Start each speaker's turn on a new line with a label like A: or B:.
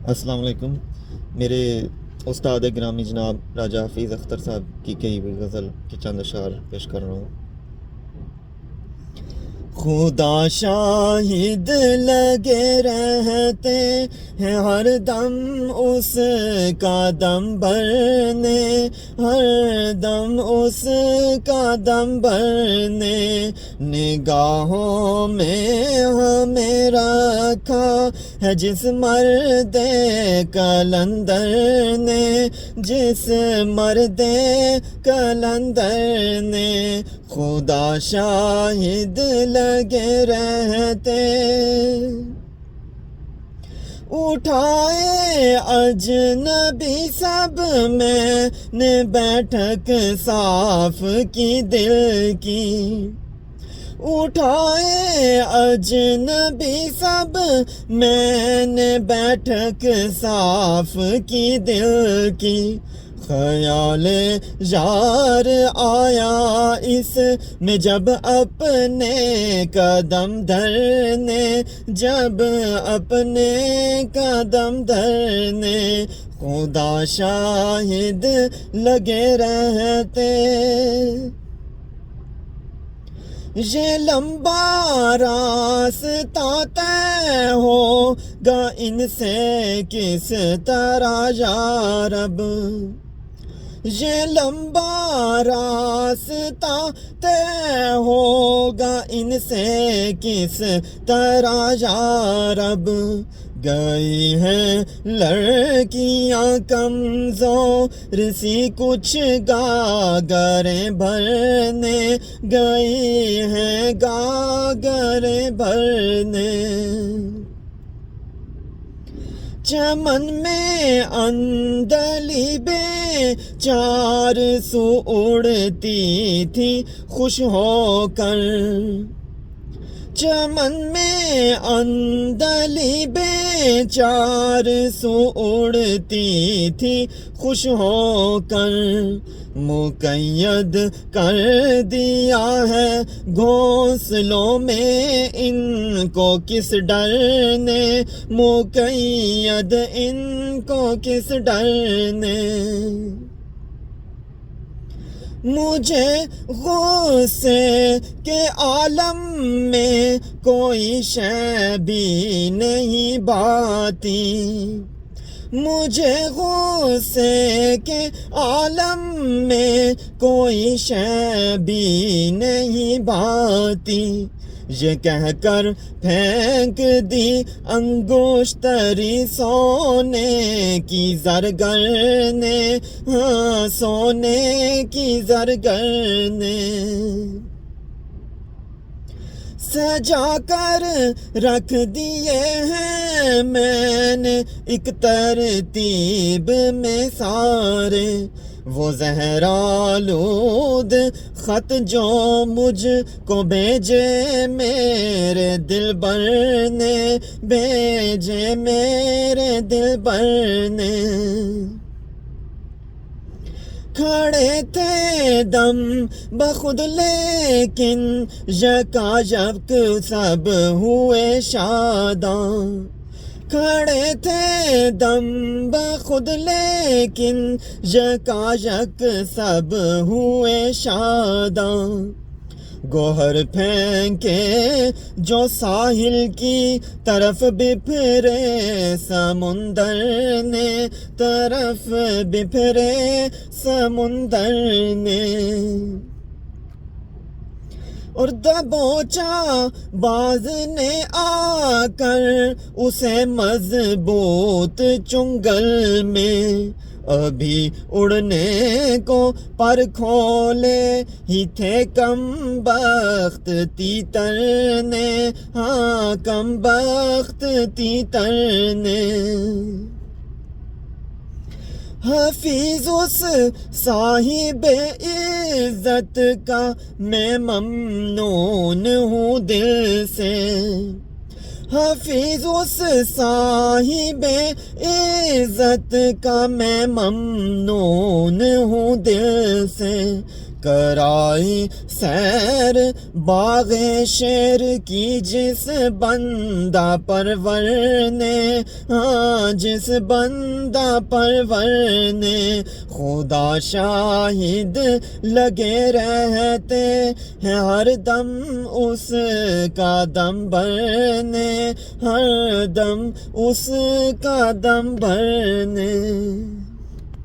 A: السلام علیکم۔ میرے استاد گرامی جناب راجہ حفیظ اختر صاحب کی کہی ہوئی غزل کے چند اشعار پیش کر رہا ہوں۔ خدا شاہد لگے رہتے ہیں ہر دم اس کا دم بھرنے، ہر دم اس کا دم بھرنے، نگاہوں میں ہمیں رکھا ہے جس مرد قلندر نے، جس مرد قلندر نے، خدا شاہد لگے رہتے۔ اٹھائے اجنبی سب میں نے بیٹھک صاف کی دل کی، اٹھائے اجنبی سب میں نے بیٹھک صاف کی دل کی، خیال یار آیا اس میں جب اپنے قدم دھرنے، جب اپنے قدم دھرنے، خدا شاہد لگے رہتے۔ یہ لمبا راستہ طے ہوگا ان سے کس طرح یا رب، یہ لمبا راستہ طے ہوگا ان سے کس طرح یا رب، گئی ہیں لڑکیاں کمزور سی کچھ گاگریں بھرنے، گئی ہیں گاگریں بھرنے، چمن میں اندلی بے چار سو اڑتی تھی خوش ہو کر، چمن میں اندلی بے چار سو اڑتی تھی خوش ہو کر، مقید کر دیا ہے گھونسلوں میں ان کو کس ڈر نے، مقید ان کو کس ڈر نے، مجھے غصے کے عالم میں کوئی شے بھی نہیں بھاتی، مجھے غصے کے عالم میں کوئی شے بھی نہیں بھاتی، یہ کہہ کر پھینک دی انگشتری سونے کی زرگر نے، ہاں سونے کی زرگر نے، سجا کر رکھ دیے ہیں میں نے ایک ترتیب میں سارے، وہ زہرآلود خط جو مجھ کو بھیجے میرے دلبر نے، بھیجے میرے دلبر نے، کھڑے تھے دم بخود لیکن یکایک سب ہوئے شاداں، کھڑے تھے دم بخود لیکن یکایک سب ہوئے شاداں، گوہر پھینکے جو ساحل کی طرف بپھرے سمندر نے، طرف بپھرے سمندر نے، اور دبوچا باز نے آ کر اسے مضبوط چنگل میں، ابھی اڑنے کو پر کھولے ہی تھے کم بخت تیتر نے، ہاں کم بخت تیتر نے، حفیظ اس صاحب عزت کا میں ممنون ہوں دل سے، حفیظ اس صاحب عزت کا میں ممنون ہوں دل سے، کرائی سیر باغ شیر کی جس بندہ پرور نے، ہاں جس بندہ پرور نے، خدا شاہد لگے رہتے ہیں ہر دم اس کا دم بھرنے، ہر دم اس کا دم بھرنے۔